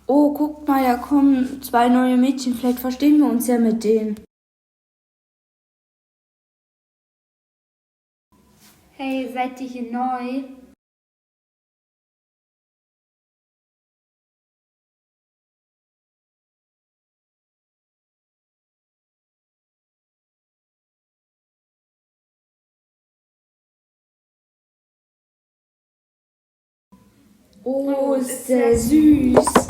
Oh, guckt mal, da kommen 2 neue Mädchen. Vielleicht verstehen wir uns ja mit denen. Hey, seid ihr hier neu? Oh, ist der süß.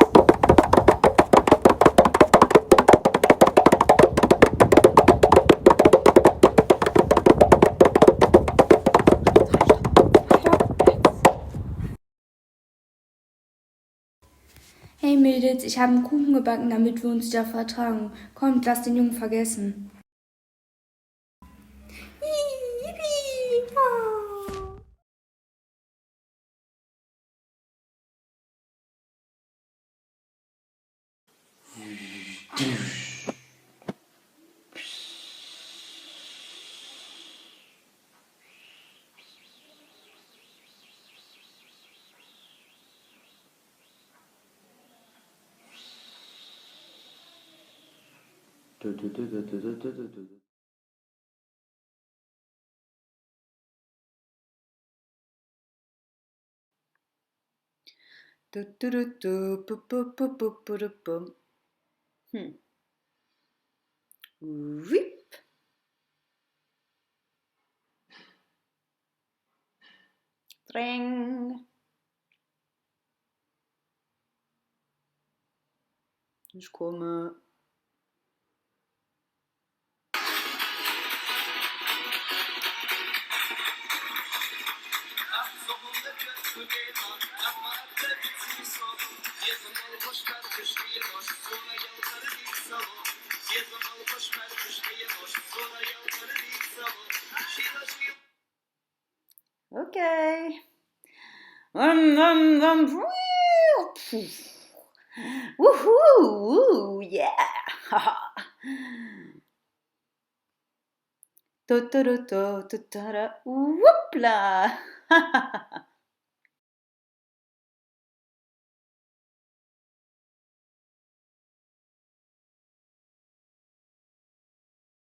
Hey Mädels, ich habe einen Kuchen gebacken, damit wir uns da vertragen. Kommt, lasst den Jungen vergessen. Yippie, ah. Rip. Dräng. Ich komme. Okay. Woohoo, yeah. Whoopla.